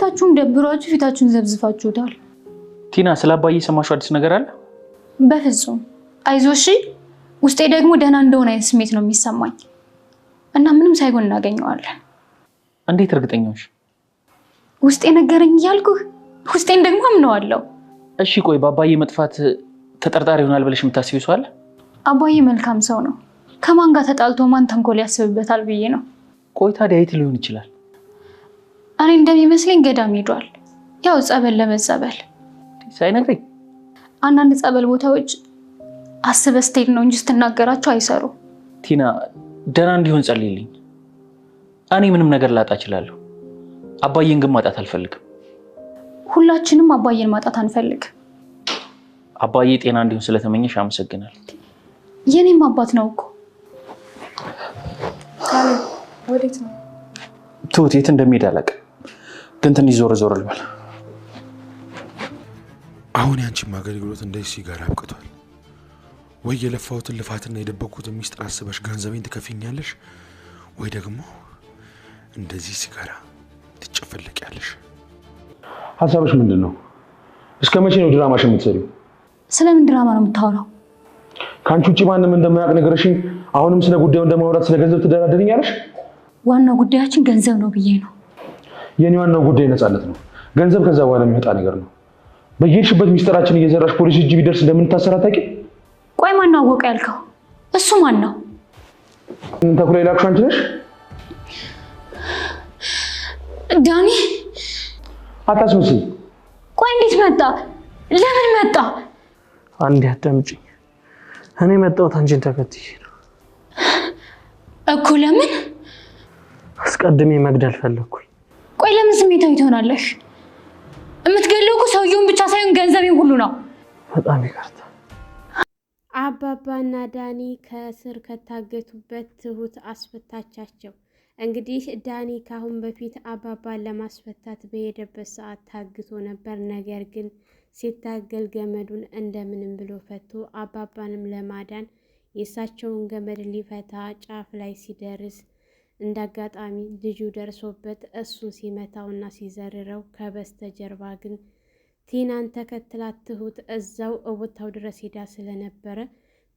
ሁለታችሁም ደብሯችሁ ፊታችሁን ዘብዝፋችሁታል። ቲና ስለ አባዬ ሰማሽው አዲስ ነገር አለ? በፍጹም አይዞሽ። ውስጤ ደግሞ ደህና እንደሆነ አይነት ስሜት ነው የሚሰማኝ እና ምንም ሳይሆን እናገኘዋለን። እንዴት እርግጠኛ ነሽ? ውስጤ ነገረኝ እያልኩህ ውስጤን ደግሞ አምነዋለሁ። እሺ ቆይ በአባዬ መጥፋት ተጠርጣሪ ይሆናል ብለሽ የምታስቢው ሰው አለ? አባዬ መልካም ሰው ነው። ከማን ጋር ተጣልቶ ማን ተንኮል ያስብበታል ብዬ ነው። ቆይ ታዲያ የት ሊሆን ይችላል? እኔ እንደሚመስለኝ ገዳም ሄዷል። ያው ጸበል ለመጸበል ሳይነግረኝ። አንዳንድ ጸበል ቦታዎች አስበህ ስትሄድ ነው እንጂ ስትናገራቸው አይሰሩ። ቲና ደህና እንዲሆን ጸልይልኝ። እኔ ምንም ነገር ላጣ እችላለሁ። አባዬን ግን ማጣት አልፈልግም። ሁላችንም አባዬን ማጣት አንፈልግ። አባዬ ጤና እንዲሆን ስለተመኘሽ አመሰግናለሁ። የኔም አባት ነው እኮ። ወዴት ነው? ትሁት የት እንደሚሄድ አላውቅም፣ ግን ትንሽ ዞር ዞር ልበል። አሁን ያንቺም አገልግሎት እንደዚህ ሲጋራ አብቅቷል። ወይ የለፋሁትን ልፋትና የደበኩትን ሚስጥር አስበሽ ገንዘቤን ትከፍኛለሽ፣ ወይ ደግሞ እንደዚህ ሲጋራ ትጨፈለቂያለሽ። ሀሳብሽ ምንድን ነው? እስከ መቼ ነው ድራማሽ የምትሰሪው? ስለምን ድራማ ነው የምታወራው? ከአንቺ ውጭ ማንም እንደማያውቅ ነገርሽኝ። አሁንም ስለ ጉዳዩ እንደማውራት ስለ ገንዘብ ትደራደርኛለሽ? ዋናው ጉዳያችን ገንዘብ ነው ብዬ ነው። የኔ ዋናው ጉዳይ ነፃነት ነው። ገንዘብ ከዛ በኋላ የሚመጣ ነገር ነው። በየሄድሽበት ሚስጥራችን እየዘራሽ ፖሊስ እጅ ቢደርስ እንደምንታሰር አታውቂም? ቆይ ማን ነው አወቀ ያልከው? እሱ ማን ነው? ተኩላ የላክሽው አንቺ ነሽ? ዳኒ አታስመስይ። ቆይ እንዴት መጣ? ለምን መጣ? አንዴ አዳምጪኝ። እኔ መጣሁት አንቺን ተከትዬ ነው እኮ። ለምን? አስቀድሜ መግደል ፈለኩኝ። ቆይ ለምን ስሜታዊ ትሆናለሽ? የምትገለው እኮ ሰውየውን ብቻ ሳይሆን ገንዘቤን ሁሉ ነው። በጣም ይቅርታ። አባባና ዳኒ ከእስር ከታገቱበት ትሁት አስፈታቻቸው። እንግዲህ ዳኒ ካሁን በፊት አባባን ለማስፈታት በሄደበት ሰዓት ታግቶ ነበር። ነገር ግን ሲታገል ገመዱን እንደምንም ብሎ ፈቶ አባባንም ለማዳን የእሳቸውን ገመድ ሊፈታ ጫፍ ላይ ሲደርስ እንዳጋጣሚ ልጁ ደርሶበት እሱን ሲመታውና ሲዘርረው ከበስተጀርባ ግን ቲናን ተከትላት ትሁት እዛው ቦታው ድረስ ሄዳ ስለነበረ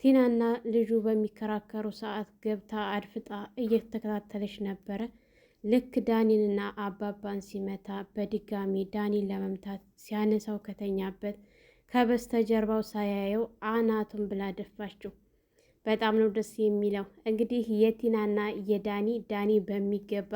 ቲናና ልጁ በሚከራከሩ ሰዓት ገብታ አድፍጣ እየተከታተለች ነበረ። ልክ ዳኒንና አባባን ሲመታ በድጋሚ ዳኒን ለመምታት ሲያነሳው ከተኛበት ከበስተጀርባው ሳያየው አናቱን ብላ ደፋችው። በጣም ነው ደስ የሚለው። እንግዲህ የቲናና ዳኒ በሚገባ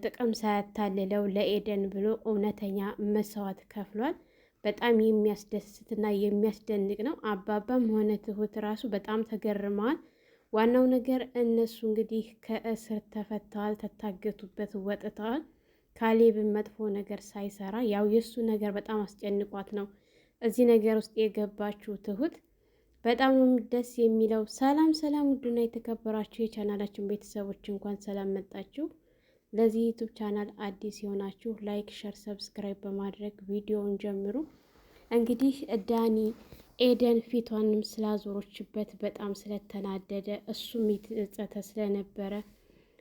ጥቅም ሳያታልለው ለኤደን ብሎ እውነተኛ መስዋዕት ከፍሏል። በጣም የሚያስደስትና የሚያስደንቅ ነው። አባባም ሆነ ትሁት ራሱ በጣም ተገርመዋል። ዋናው ነገር እነሱ እንግዲህ ከእስር ተፈተዋል፣ ተታገቱበት ወጥተዋል። ካሌብን መጥፎ ነገር ሳይሰራ ያው የእሱ ነገር በጣም አስጨንቋት ነው እዚህ ነገር ውስጥ የገባችው ትሁት። በጣም ደስ የሚለው። ሰላም ሰላም፣ ውድና የተከበራችሁ የቻናላችን ቤተሰቦች እንኳን ሰላም መጣችሁ። ለዚህ ዩቱብ ቻናል አዲስ የሆናችሁ ላይክ፣ ሸር፣ ሰብስክራይብ በማድረግ ቪዲዮውን ጀምሩ። እንግዲህ ዳኒ ኤደን ፊቷንም ስላዞሮችበት በጣም ስለተናደደ እሱም የተጸጸተ ስለነበረ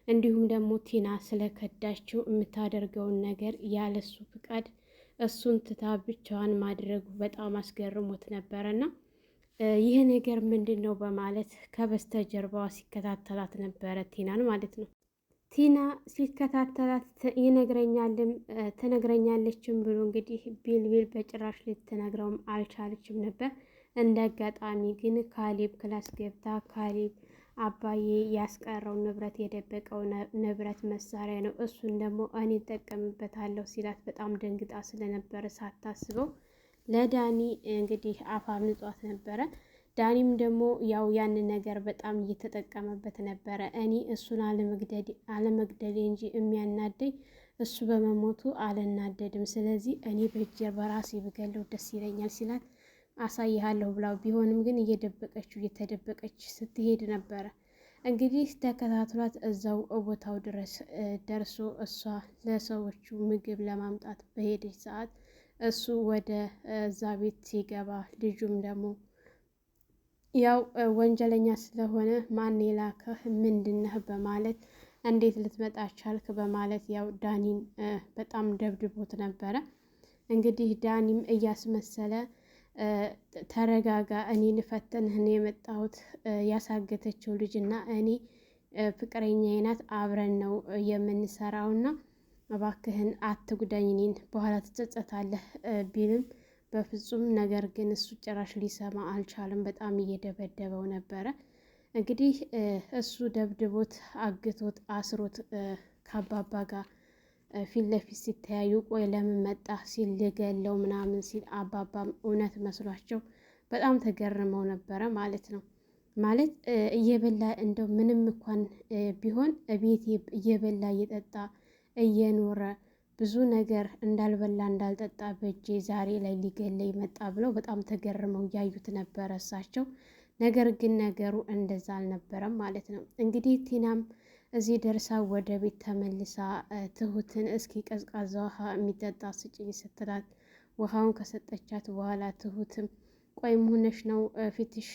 እንዲሁም ደግሞ ቲና ስለከዳችው የምታደርገውን ነገር ያለሱ ፍቃድ እሱን ትታ ብቻዋን ማድረጉ በጣም አስገርሞት ነበረና ይህ ነገር ምንድን ነው በማለት ከበስተጀርባዋ ሲከታተላት ነበረ፣ ቲናን ማለት ነው። ቲና ሲከታተላት ይነግረኛልም ትነግረኛለችም ብሎ እንግዲህ ቢልቢል በጭራሽ ልትነግረውም አልቻለችም ነበር። እንደ አጋጣሚ ግን ካሌብ ክላስ ገብታ ካሌብ አባዬ ያስቀረው ንብረት የደበቀው ንብረት መሳሪያ ነው፣ እሱን ደግሞ እኔ እጠቀምበታለሁ ሲላት በጣም ደንግጣ ስለነበረ ሳታስበው ለዳኒ እንግዲህ አፋምጧት ነበረ። ዳኒም ደግሞ ያው ያንን ነገር በጣም እየተጠቀመበት ነበረ። እኔ እሱን አለመግደሌ እንጂ የሚያናደኝ እሱ በመሞቱ አልናደድም። ስለዚህ እኔ በእጄ በራሴ ብገለው ደስ ይለኛል ሲላት አሳይሃለሁ ብላው ቢሆንም ግን እየተደበቀች ስትሄድ ነበረ። እንግዲህ ተከታትሏት እዛው ቦታው ድረስ ደርሶ እሷ ለሰዎቹ ምግብ ለማምጣት በሄደች ሰዓት እሱ ወደ እዛ ቤት ሲገባ ልጁም ደግሞ ያው ወንጀለኛ ስለሆነ ማን የላከህ ምንድነህ በማለት እንዴት ልትመጣ ቻልክ? በማለት ያው ዳኒን በጣም ደብድቦት ነበረ። እንግዲህ ዳኒም እያስመሰለ ተረጋጋ፣ እኔን ፈተንህ ነው የመጣሁት፣ ያሳገተችው ልጅና እኔ ፍቅረኛዬ ናት፣ አብረን ነው የምንሰራውና እባክህን አትጉዳኝ፣ እኔን በኋላ ትጸጸታለህ ቢልም በፍጹም ነገር ግን እሱ ጭራሽ ሊሰማ አልቻለም። በጣም እየደበደበው ነበረ። እንግዲህ እሱ ደብድቦት አግቶት አስሮት ከአባባ ጋር ፊት ለፊት ሲተያዩ ቆይ ለምን መጣ ሲል ልገለው ምናምን ሲል አባባም እውነት መስሏቸው በጣም ተገርመው ነበረ ማለት ነው። ማለት እየበላ እንደው ምንም እንኳን ቢሆን ቤት እየበላ እየጠጣ እየኖረ ብዙ ነገር እንዳልበላ እንዳልጠጣ በእጄ ዛሬ ላይ ሊገለይ መጣ ብለው በጣም ተገርመው እያዩት ነበረ እሳቸው። ነገር ግን ነገሩ እንደዛ አልነበረም ማለት ነው። እንግዲህ ቲናም እዚህ ደርሳ ወደ ቤት ተመልሳ ትሁትን እስኪ ቀዝቃዛ ውሃ የሚጠጣ ስጭኝ ስትላት ውሃውን ከሰጠቻት በኋላ ትሁትም ቆይ መሆነሽ ነው ፊትሽ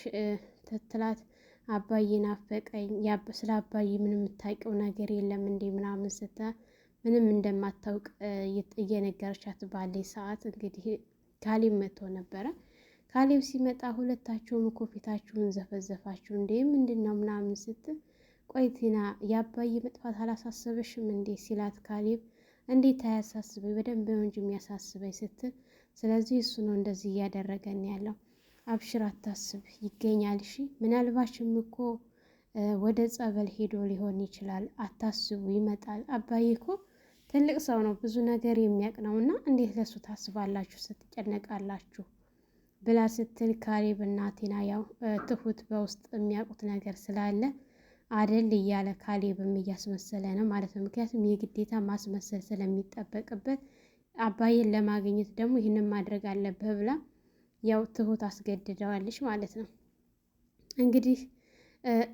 ትትላት አባዬ ናፈቀኝ፣ ስለ አባዬ ምንም የምታውቂው ነገር የለም እንዴ ምናምን ስትላት ምንም እንደማታውቅ እየነገረቻት ባለ ሰዓት እንግዲህ ካሌብ መጥቶ ነበረ። ካሌብ ሲመጣ ሁለታችሁም እኮ ፊታችሁን ዘፈዘፋችሁ እንዴ ምንድን ነው ምናምን ስትል ቆይ ቲና የአባዬ መጥፋት አላሳሰበሽም እንዴ ሲላት ካሌብ እንዴት አያሳስበኝ በደንብ ነው እንጂ የሚያሳስበኝ ስትል ስለዚህ እሱ ነው እንደዚህ እያደረገን ያለው አብሽር አታስብ ይገኛል እሺ ምናልባሽም እኮ ወደ ጸበል ሄዶ ሊሆን ይችላል አታስቡ ይመጣል አባዬ እኮ ትልቅ ሰው ነው ብዙ ነገር የሚያውቅ ነውና እንዴት ለሱ ታስባላችሁ ስትጨነቃላችሁ ብላ ስትል ካሌብ እና ቲና ያው ትሁት በውስጥ የሚያውቁት ነገር ስላለ አደል እያለ ካሌብም እያስመሰለ ነው ማለት ነው። ምክንያቱም የግዴታ ማስመሰል ስለሚጠበቅበት አባዬን ለማግኘት ደግሞ ይህንን ማድረግ አለብህ ብላ ያው ትሁት አስገድደዋለች ማለት ነው። እንግዲህ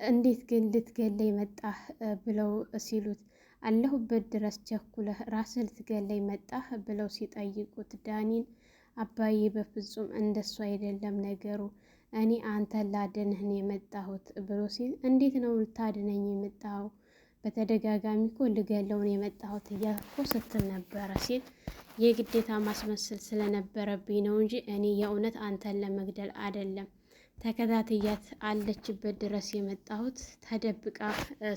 እንዴት ግን ልትገለይ መጣህ ብለው ሲሉት አለሁበት ድረስ ቸኩለህ ራስህ ልትገለይ መጣህ ብለው ሲጠይቁት ዳኒን አባዬ በፍጹም እንደሱ አይደለም ነገሩ እኔ አንተን ላድንህ ነው የመጣሁት ብሎ ሲል እንዴት ነው ልታድነኝ የመጣኸው? በተደጋጋሚ እኮ ልገለው ነው የመጣሁት እያልኩ ስትል ነበረ ሲል የግዴታ ማስመሰል ስለነበረብኝ ነው እንጂ እኔ የእውነት አንተን ለመግደል አይደለም። ተከታትያት አለችበት ድረስ የመጣሁት ተደብቃ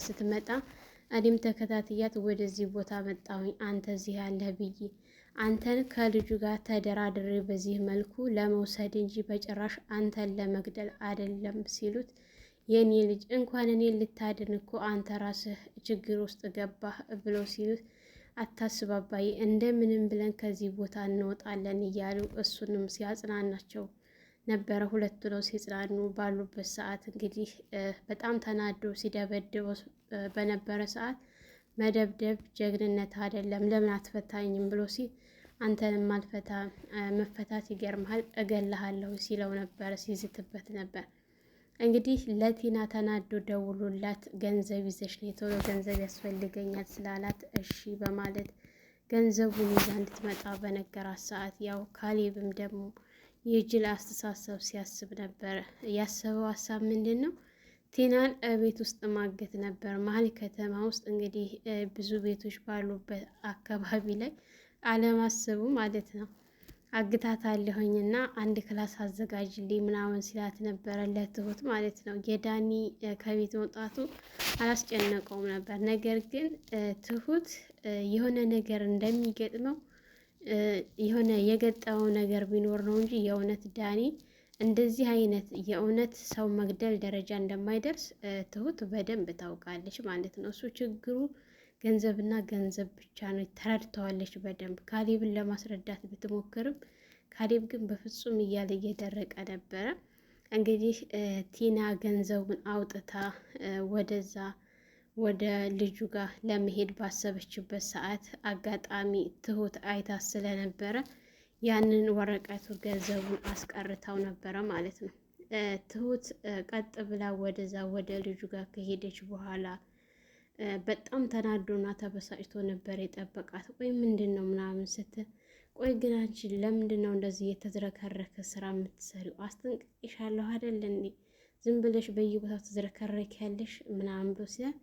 ስትመጣ እኔም ተከታትያት ወደዚህ ቦታ መጣሁኝ አንተ እዚህ ያለህ ብዬ አንተን ከልጁ ጋር ተደራድሬ በዚህ መልኩ ለመውሰድ እንጂ በጭራሽ አንተን ለመግደል አይደለም ሲሉት የኔ ልጅ እንኳን እኔን ልታድን እኮ አንተ ራስህ ችግር ውስጥ ገባህ ብሎ ሲሉት አታስብ አባዬ እንደምንም ብለን ከዚህ ቦታ እንወጣለን እያሉ እሱንም ሲያጽናናቸው ነበረ። ሁለቱ ነው ሲጽናኑ ባሉበት ሰዓት እንግዲህ በጣም ተናዶ ሲደበድበው በነበረ ሰዓት መደብደብ ጀግንነት አይደለም ለምን አትፈታኝም ብሎ ሲል አንተንም አልፈታ መፈታት ይገርምሃል እገልሃለሁ ሲለው ነበረ ሲዝትበት ነበር። እንግዲህ ለቲና ተናዶ ደውሎላት ገንዘብ ይዘሽ ነው ቶሎ ገንዘብ ያስፈልገኛል ስላላት እሺ በማለት ገንዘቡን ይዛ እንድትመጣ በነገራት ሰዓት ያው ካሌብም ደግሞ የጅል አስተሳሰብ ሲያስብ ነበር። ያሰበው ሀሳብ ምንድን ነው? ቲናን ቤት ውስጥ ማገት ነበር። መሀል ከተማ ውስጥ እንግዲህ ብዙ ቤቶች ባሉበት አካባቢ ላይ አለማሰቡ ማለት ነው። አግታታለሁኝና አንድ ክላስ አዘጋጅልኝ ምናምን ሲላት ነበረ ለትሁት ማለት ነው። የዳኒ ከቤት መውጣቱ አላስጨነቀውም ነበር። ነገር ግን ትሁት የሆነ ነገር እንደሚገጥመው የሆነ የገጠመው ነገር ቢኖር ነው እንጂ የእውነት ዳኒ እንደዚህ አይነት የእውነት ሰው መግደል ደረጃ እንደማይደርስ ትሁት በደንብ ታውቃለች ማለት ነው። እሱ ችግሩ ገንዘብና ገንዘብ ብቻ ነው። ተረድተዋለች በደንብ ካሌብን ለማስረዳት ብትሞክርም ካሌብ ግን በፍጹም እያለ እየደረቀ ነበረ። እንግዲህ ቲና ገንዘቡን አውጥታ ወደዛ ወደ ልጁ ጋር ለመሄድ ባሰበችበት ሰዓት አጋጣሚ ትሁት አይታ ስለነበረ ያንን ወረቀቱ ገንዘቡን አስቀርታው ነበረ ማለት ነው። ትሁት ቀጥ ብላ ወደዛ ወደ ልጁ ጋር ከሄደች በኋላ በጣም ተናዶና ተበሳጭቶ ነበር የጠበቃት። ቆይ ምንድን ነው ምናምን ስትል ቆይ ግን አንቺ ለምንድን ነው እንደዚህ የተዝረከረከ ስራ የምትሰሪው? አስጠንቅቄሻለሁ አይደል እንዴ? ዝም ብለሽ በየቦታው ተዝረከረክ ያለሽ ምናምን ብሎ ሲል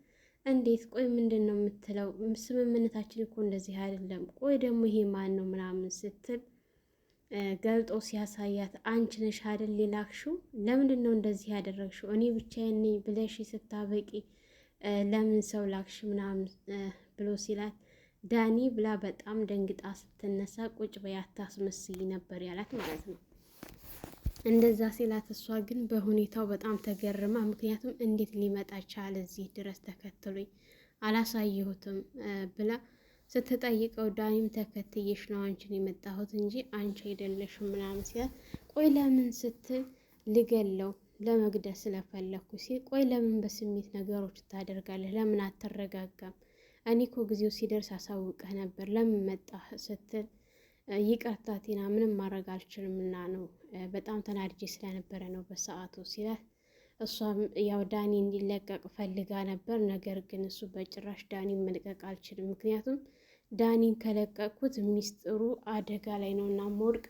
እንዴት? ቆይ ምንድን ነው የምትለው? ስምምነታችን እኮ እንደዚህ አይደለም። ቆይ ደግሞ ይሄ ማን ነው ምናምን ስትል ገልጦ ሲያሳያት አንቺ ነሽ አይደል ላክሽው? ለምንድን ነው እንደዚህ ያደረግሽው? እኔ ብቻዬን ነኝ ብለሽ ስታበቂ ለምን ሰው ላክሽ ምናምን ብሎ ሲላት ዳኒ ብላ በጣም ደንግጣ ስትነሳ ቁጭ በይ አታስመስይ ነበር ያላት ማለት ነው። እንደዛ ሲላት እሷ ግን በሁኔታው በጣም ተገርማ፣ ምክንያቱም እንዴት ሊመጣ ቻለ እዚህ ድረስ ተከትሎኝ አላሳየሁትም ብላ ስትጠይቀው ዳኒም ተከትዬሽ ነው አንቺን የመጣሁት እንጂ አንቺ አይደለሽም ምናምን ሲላት ቆይ ለምን ስትል ልገለው ለመግደል ስለፈለኩ ሲል ቆይ ለምን በስሜት ነገሮች ታደርጋለህ? ለምን አትረጋጋም? እኔ እኮ ጊዜው ሲደርስ አሳውቀህ ነበር ለምን መጣህ ስትል ይቅርታ ቲና ምንም ማድረግ አልችልም እና ነው በጣም ተናድጄ ስለነበረ ነው በሰዓቱ ሲላት እሷም ያው ዳኒ እንዲለቀቅ ፈልጋ ነበር። ነገር ግን እሱ በጭራሽ ዳኒን መልቀቅ አልችልም፣ ምክንያቱም ዳኒን ከለቀቅኩት ሚስጥሩ አደጋ ላይ ነው እና ሞድቅ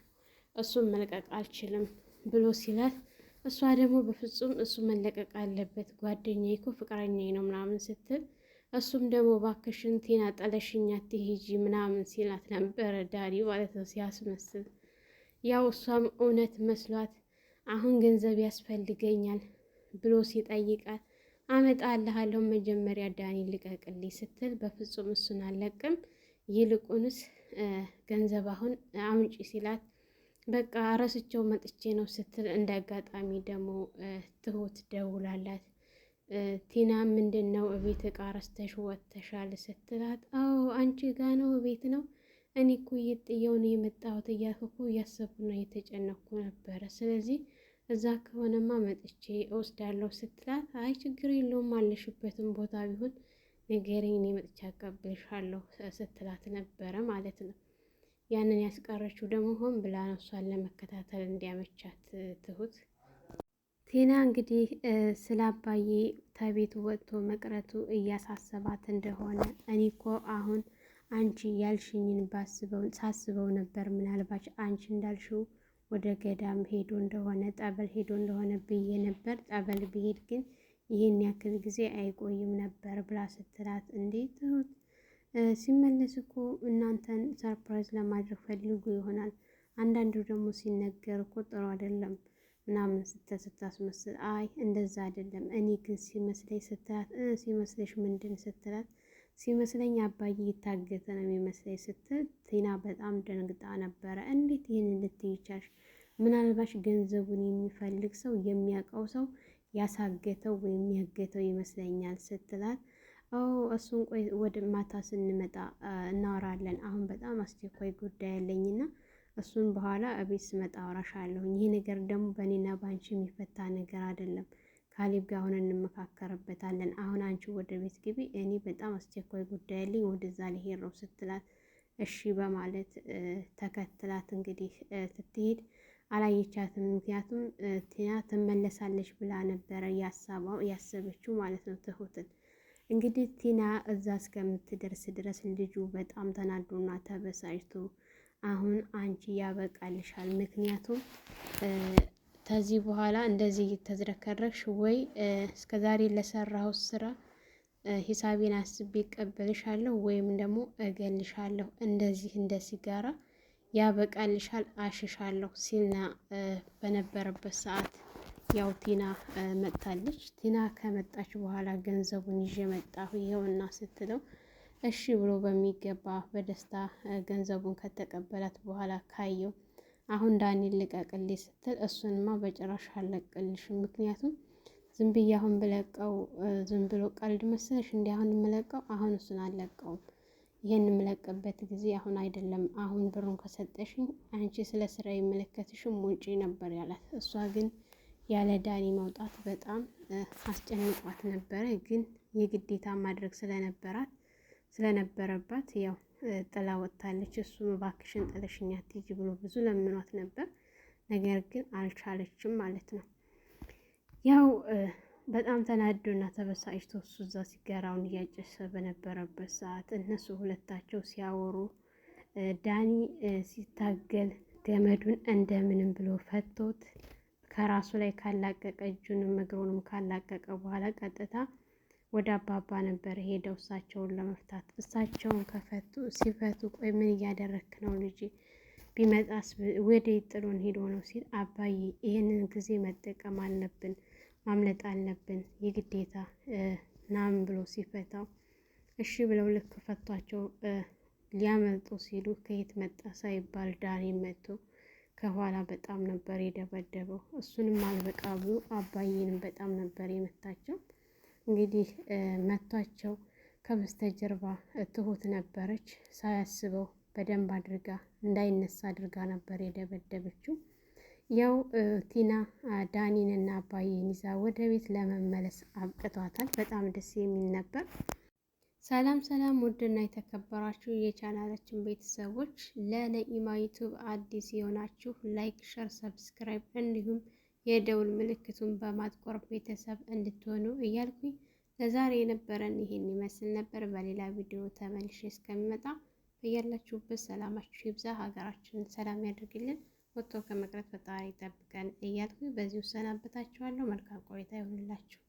እሱን መልቀቅ አልችልም ብሎ ሲላት እሷ ደግሞ በፍጹም እሱ መለቀቅ አለበት ጓደኛዬ እኮ ፍቅረኛዬ ነው ምናምን ስትል እሱም ደግሞ ባክሽን ቲና ጠለሽኛ ትሄጂ ምናምን ሲላት ነበረ ዳኒ ማለት ነው ሲያስመስል። ያው እሷም እውነት መስሏት አሁን ገንዘብ ያስፈልገኛል ብሎ ሲጠይቃት አመጣልሃለሁ መጀመሪያ ዳኒ ልቀቅልኝ ስትል በፍጹም እሱን አልለቅም ይልቁንስ ገንዘብ አሁን አምጪ ሲላት በቃ ረስቸው መጥቼ ነው ስትል እንደ አጋጣሚ ደግሞ ትሁት ደውላላት ቲና ምንድን ነው እቤት እቃ ረስተሽ ወጥተሻል ስትላት አዎ አንቺ ጋ ነው እቤት ነው እኔ እኮ እየጥየው ነው የመጣሁት እያልኩ እኮ እያሰብኩ ነው የተጨነኩ ነበረ ስለዚህ እዛ ከሆነማ መጥቼ እወስዳለሁ ስትላት አይ ችግር የለውም አለሽበትም ቦታ ቢሆን ንገሪኝ እኔ መጥቼ አቀብልሻለሁ ስትላት ነበረ ማለት ነው። ያንን ያስቀረችው ደግሞ ሆን ብላ ነው እሷን ለመከታተል እንዲያመቻት ትሁት። ቲና እንግዲህ ስለ አባዬ ከቤት ወጥቶ መቅረቱ እያሳሰባት እንደሆነ እኔ እኮ አሁን አንቺ ያልሽኝን ሳስበው ነበር ምናልባት አንቺ እንዳልሽው ወደ ገዳም ሄዶ እንደሆነ ጠበል ሄዶ እንደሆነ ብዬ ነበር። ጠበል ብሄድ ግን ይህን ያክል ጊዜ አይቆይም ነበር ብላ ስትላት እንዴት ትሁት ሲመለስ እኮ እናንተን ሰርፕራይዝ ለማድረግ ፈልጉ ይሆናል። አንዳንዱ ደግሞ ሲነገር እኮ ጥሩ አይደለም ምናምን ስታስመስል አይ እንደዛ አይደለም እኔ ግን ሲመስለኝ ስትላት ሲመስለሽ ምንድን ስትላት ሲመስለኝ አባዬ ይታገተ ነው የሚመስለኝ ስትል ቲና በጣም ደንግጣ ነበረ። እንዴት ይህን ልትይ ቻልሽ? ምናልባሽ ገንዘቡን የሚፈልግ ሰው የሚያውቀው ሰው ያሳገተው ወይም ያገተው ይመስለኛል ስትላት እሱን ቆይ ወደ ማታ ስንመጣ እናወራለን። አሁን በጣም አስቸኳይ ጉዳይ ያለኝና እሱን በኋላ እቤት ስመጣ አወራሻለሁ። ይሄ ነገር ደግሞ በእኔና በአንቺ የሚፈታ ነገር አይደለም። ካሌብ ጋር ሆነን እንመካከርበታለን። አሁን አንቺ ወደ ቤት ግቢ፣ እኔ በጣም አስቸኳይ ጉዳይ ያለኝ ወደዛ ልሄድ ነው ስትላት እሺ በማለት ተከትላት እንግዲህ ስትሄድ አላየቻትም። ምክንያቱም ቲና ትመለሳለች ብላ ነበረ ያሰበችው ማለት ነው ትሁትን። እንግዲህ ቲና እዛ እስከምትደርስ ድረስ ልጁ በጣም ተናዶና ተበሳጭቶ አሁን አንቺ ያበቃልሻል፣ ምክንያቱም ከዚህ በኋላ እንደዚህ እየተዝረከረክሽ ወይ እስከዛሬ ለሰራው ስራ ሂሳቤን አስቤ እቀበልሻለሁ ወይም ደግሞ እገልሻለሁ፣ እንደዚህ እንደ ሲጋራ ያበቃልሻል፣ አሽሻለሁ ሲልና በነበረበት ሰዓት ያው ቲና መጥታለች። ቲና ከመጣች በኋላ ገንዘቡን ይዤ መጣሁ ይኸውና ስትለው እሺ ብሎ በሚገባ በደስታ ገንዘቡን ከተቀበላት በኋላ ካየው አሁን ዳኒን ልቀቅልኝ ስትል እሱንማ በጭራሽ አልለቅልሽም፣ ምክንያቱም ዝም ብዬ አሁን ብለቀው ዝም ብሎ ቀልድ መሰለሽ እንዲህ አሁን የምለቀው አሁን እሱን አልለቀውም፣ ይህን የምለቅበት ጊዜ አሁን አይደለም፣ አሁን ብሩን ከሰጠሽኝ አንቺ ስለ ስራ የመለከትሽም ውጪ ነበር ያላት። እሷ ግን ያለ ዳኒ መውጣት በጣም አስጨንቋት ነበረ። ግን የግዴታ ማድረግ ስለነበረባት ያው ጥላ ወጥታለች። እሱ እባክሽን ጥለሽኝ አትሂጂ ብሎ ብዙ ለምኗት ነበር፣ ነገር ግን አልቻለችም ማለት ነው። ያው በጣም ተናዶና ተበሳጭቶ እሱ እዛ ሲጋራውን እያጨሰ በነበረበት ሰዓት እነሱ ሁለታቸው ሲያወሩ ዳኒ ሲታገል ገመዱን እንደምንም ብሎ ፈቶት ከራሱ ላይ ካላቀቀ እጁንም እግሩንም ካላቀቀ በኋላ ቀጥታ ወደ አባባ ነበር ሄደው እሳቸውን ለመፍታት። እሳቸውን ሲፈቱ ቆይ ምን እያደረክ ነው ልጄ? ቢመጣስ ወደ ጥሎን ሄዶ ነው ሲል አባዬ ይህንን ጊዜ መጠቀም አለብን፣ ማምለጥ አለብን የግዴታ ናም ብሎ ሲፈታው እሺ ብለው ልክ ፈቷቸው ሊያመልጡ ሲሉ ከየት መጣ ሳይባል ዳኒ መጥቶ ከኋላ በጣም ነበር የደበደበው። እሱንም አልበቃ ብሎ አባዬንም በጣም ነበር የመታቸው። እንግዲህ መቷቸው ከበስተጀርባ ትሁት ነበረች። ሳያስበው በደንብ አድርጋ እንዳይነሳ አድርጋ ነበር የደበደበችው። ያው ቲና ዳኒንና አባዬን ይዛ ወደ ቤት ለመመለስ አብቅቷታል። በጣም ደስ የሚል ነበር። ሰላም ሰላም! ውድና የተከበራችሁ የቻናላችን ቤተሰቦች ለነኢማ ዩቲዩብ አዲስ የሆናችሁ ላይክ፣ ሸር፣ ሰብስክራይብ እንዲሁም የደውል ምልክቱን በማጥቆር ቤተሰብ እንድትሆኑ እያልኩኝ ለዛሬ የነበረን ይሄን ይመስል ነበር። በሌላ ቪዲዮ ተመልሼ እስከሚመጣ በያላችሁበት ሰላማችሁ ይብዛ፣ ሀገራችንን ሰላም ያድርግልን፣ ወጥቶ ከመቅረት ፈጣሪ ይጠብቀን እያልኩኝ በዚሁ ሰናበታችኋለሁ። መልካም ቆይታ ይሁንላችሁ።